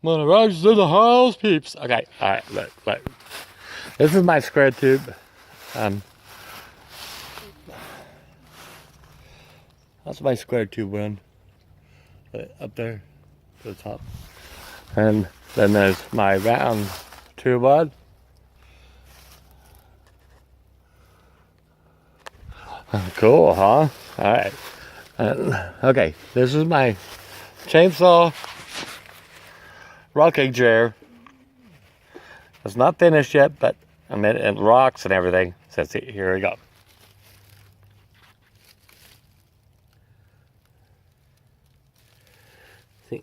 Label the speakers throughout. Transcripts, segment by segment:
Speaker 1: Wanna rise to the house, peeps. Okay, alright, look. This is my square tube. That's my square tube one. Up there to the top. And then there's my round tube one. Cool, huh? Alright. Okay, this is my chainsaw rocking chair. It's not finished yet, but I mean, it rocks and everything. So see, here we go. See?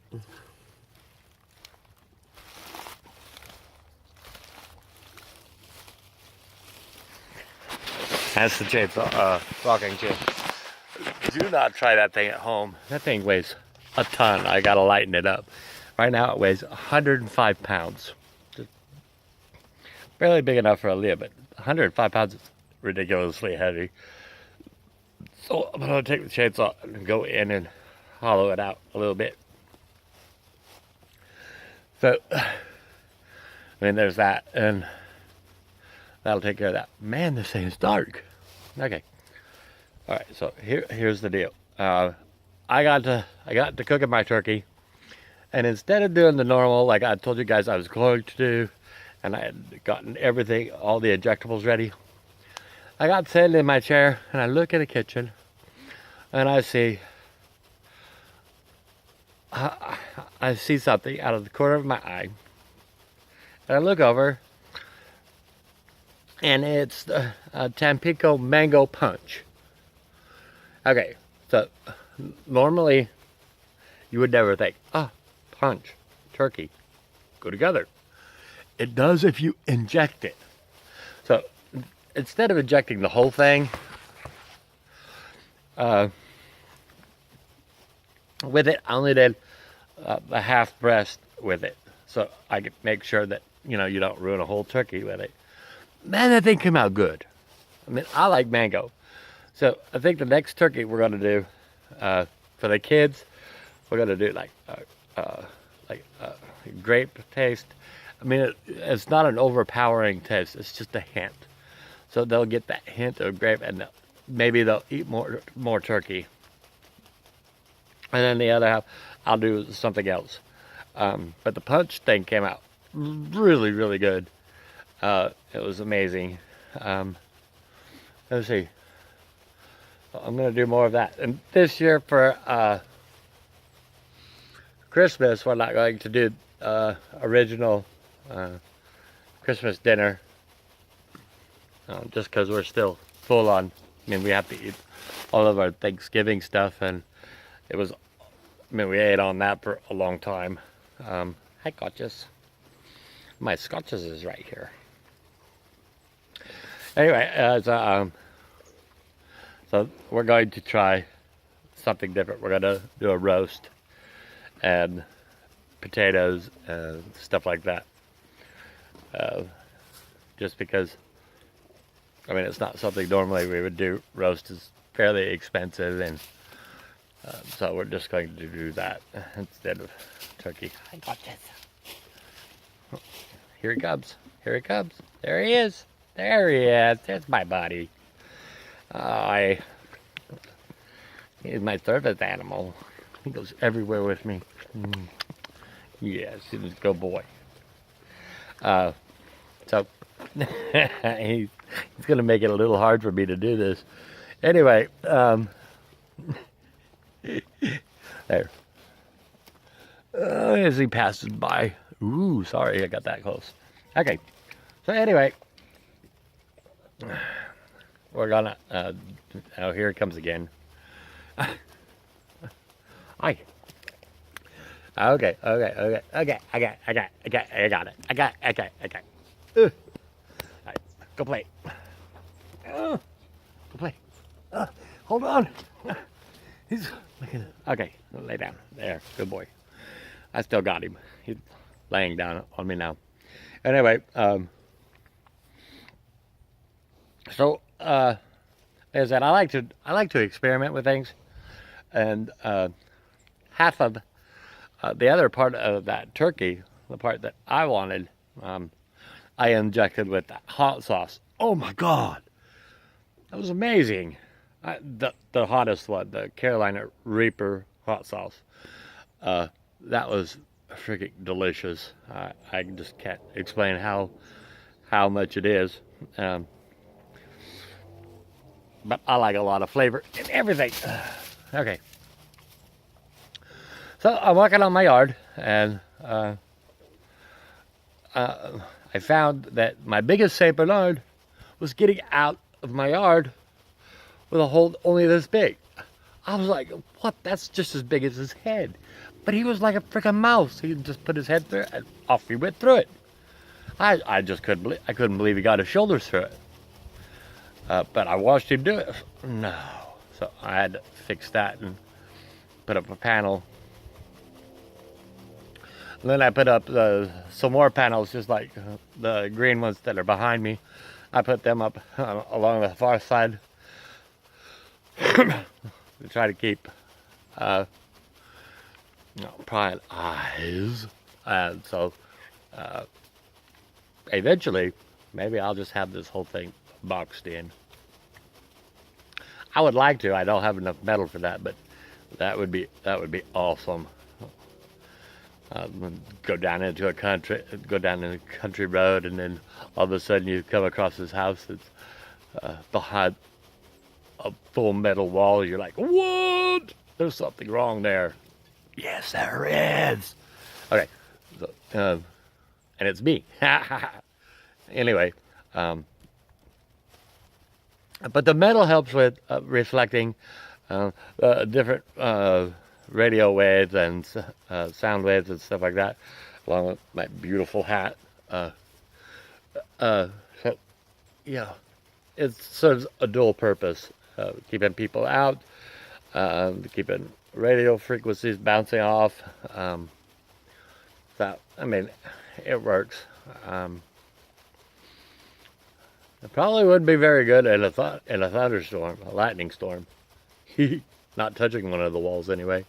Speaker 1: That's the chainsaw rocking chair. Do not try that thing at home. That thing weighs a ton. I gotta lighten it up. Right now it weighs 105 pounds. Just barely big enough for a Leah, but 105 pounds is ridiculously heavy. So I'm gonna take the chainsaw and go in and hollow it out a little bit. So, I mean, there's that, and that'll take care of that. Man, this thing is dark. Okay. All right. So here's the deal. I got to cooking my turkey, and instead of doing the normal, like I told you guys I was going to do, and I had gotten everything, all the injectables ready, I got sitting in my chair, and I look in the kitchen, and I see something out of the corner of my eye, and I look over, and it's the Tampico Mango Punch. Okay, so normally you would never think, punch, turkey, go together. It does if you inject it. So instead of injecting the whole thing, with it, I only did a half breast with it. So I could make sure that, you know, you don't ruin a whole turkey with it. Man, that thing came out good. I mean, I like mango. So I think the next turkey we're gonna do for the kids, we're gonna do like grape taste. I mean, it's not an overpowering taste. It's just a hint. So they'll get that hint of grape, and maybe they'll eat more turkey. And then the other half, I'll do something else. But the punch thing came out really, really good. It was amazing. Let's see. I'm gonna do more of that. And this year for Christmas, we're not going to do original Christmas dinner, just because we're still full on. I mean, we have to eat all of our Thanksgiving stuff, and it was. I mean, we ate on that for a long time. Hi, Scotches. My Scotches is right here. Anyway, so we're going to try something different. We're gonna do a roast and potatoes and stuff like that. Just because, I mean, it's not something normally we would do. Roast is fairly expensive, and so we're just going to do that instead of turkey. I got this. Here he comes. Here he comes. There he is. There he is. There's my buddy. He's my service animal. He goes everywhere with me. Yes, he's a good boy. So he's gonna make it a little hard for me to do this. Anyway, there. As he passes by. Ooh, sorry, I got that close. Okay. So anyway, we're gonna. Oh, here it comes again. Hi. Okay. I got it. All right, go play. Go play. Hold on. He's looking. Okay, lay down. There, good boy. I still got him. He's laying down on me now. Anyway, so as I said, I like to experiment with things, and half of the other part of that turkey the part that I wanted, I injected with that hot sauce. Oh my God, that was amazing. The hottest one, the Carolina Reaper hot sauce. That was freaking delicious. I just can't explain how much it is. But I like a lot of flavor in everything. Okay. So I'm working on my yard, and I found that my biggest Saint Bernard was getting out of my yard with a hole only this big. I was like, what? That's just as big as his head. But he was like a freaking mouse. He just put his head through it, and off he went through it. I just couldn't believe he got his shoulders through it. But I watched him do it. No. So I had to fix that and put up a panel. And then I put up some more panels, just like the green ones that are behind me. I put them up along the far side to try to keep prying eyes. And so eventually, maybe I'll just have this whole thing boxed in. I would like to. I don't have enough metal for that, but that would be awesome. Go down into a country road, and then all of a sudden you come across this house that's behind a full metal wall. You're like, what? There's something wrong there. Yes, there is. Okay, so, and it's me. Anyway, but the metal helps with reflecting different radio waves and sound waves and stuff like that, along with my beautiful hat. So, yeah, it serves a dual purpose, keeping people out, keeping radio frequencies bouncing off. So, I mean, it works. It probably wouldn't be very good in a thunderstorm, a lightning storm. Not touching one of the walls anyway.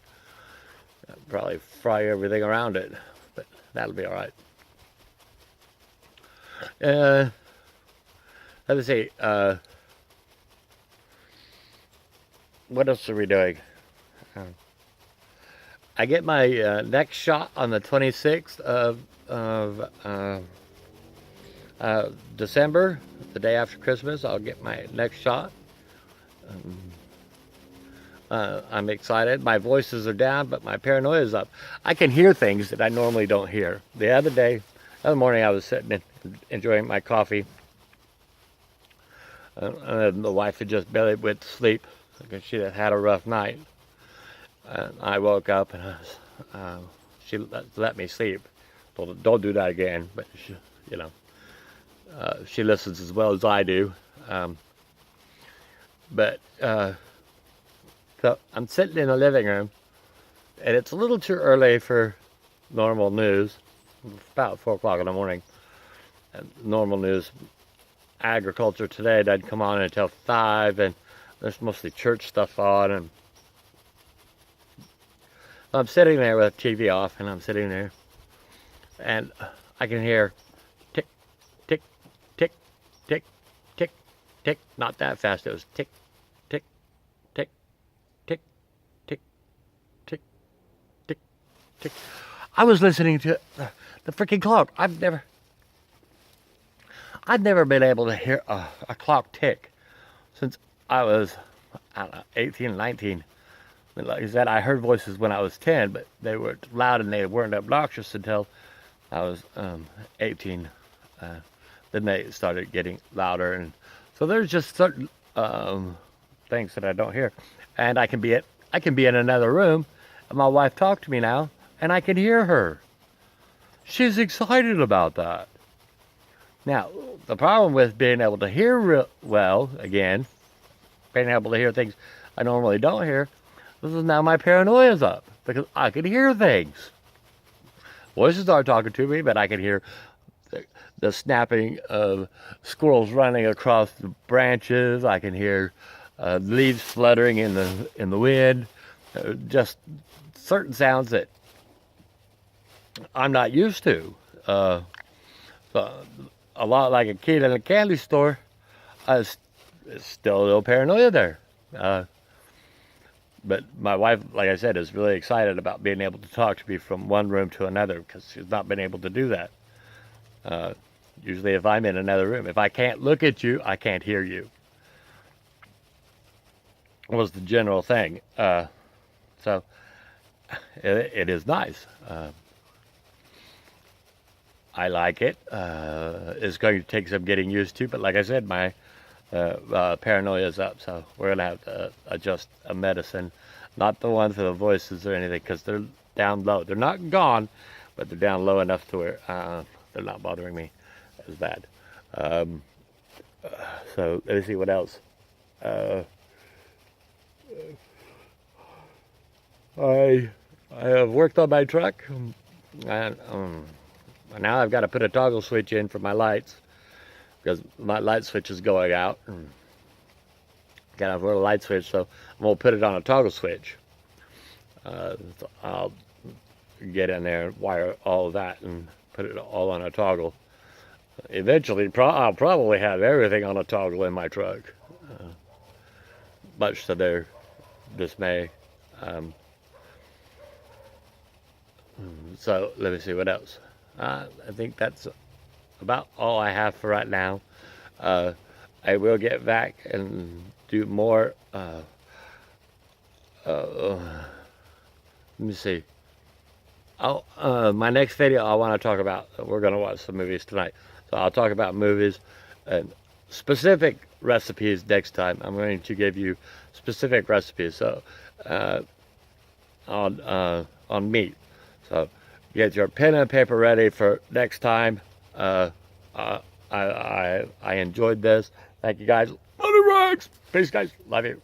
Speaker 1: I'd probably fry everything around it, but that'll be all right. Let's see. What else are we doing? I get my next shot on the 26th of December, the day after Christmas. I'll get my next shot. I'm excited. My voices are down, but my paranoia is up. I can hear things that I normally don't hear. The other morning, I was sitting and enjoying my coffee. And the wife had just barely went to sleep because she had had a rough night. And I woke up, and she let me sleep. Told her, don't do that again. But she listens as well as I do. So I'm sitting in the living room, and it's a little too early for normal news. It's about 4 o'clock in the morning. And normal news, agriculture today, doesn't come on until 5, and there's mostly church stuff on. And I'm sitting there with the TV off, and I'm sitting there, and I can hear tick, tick, tick, tick, tick, tick. Not that fast. It was tick, tick, tick, tick, tick, tick, tick, tick. I was listening to the freaking clock. I'd never been able to hear a clock tick since I was, I don't know, 18, 19. I mean, like I said, I heard voices when I was 10, but they were loud and they weren't obnoxious until I was 18. Then they started getting louder, and so there's just certain things that I don't hear. And I can be in another room, and my wife talked to me now, and I can hear her. She's excited about that. Now, the problem with being able to hear well, again, being able to hear things I normally don't hear, this is now my paranoia's up, because I can hear things. Voices aren't talking to me, but I can hear the snapping of squirrels running across the branches. I can hear leaves fluttering in the wind. Just certain sounds that I'm not used to. So a lot like a kid in a candy store, it's still a little paranoia there. But my wife, like I said, is really excited about being able to talk to me from one room to another because she's not been able to do that. Usually if I'm in another room, if I can't look at you, I can't hear you. Was the general thing. So it is nice. I like it. It's going to take some getting used to, but like I said, my paranoia is up, so we're going to have to adjust a medicine. Not the one for the voices or anything, because they're down low. They're not gone, but they're down low enough to where they're not bothering me as bad. So let me see what else. I have worked on my truck, and now I've got to put a toggle switch in for my lights because my light switch is going out. Got to put a light switch, so I'm gonna put it on a toggle switch. So I'll get in there, wire all of that, and put it all on a toggle. Eventually, I'll probably have everything on a toggle in my truck, much to their dismay. So let me see what else. I think that's about all I have for right now. I will get back and do more. Let me see. My next video I want to talk about, we're going to watch some movies tonight. So I'll talk about movies and specific recipes next time. I'm going to give you specific recipes. So on meat. So get your pen and paper ready for next time. I enjoyed this. Thank you guys. Love you, Rex. Peace, guys. Love you.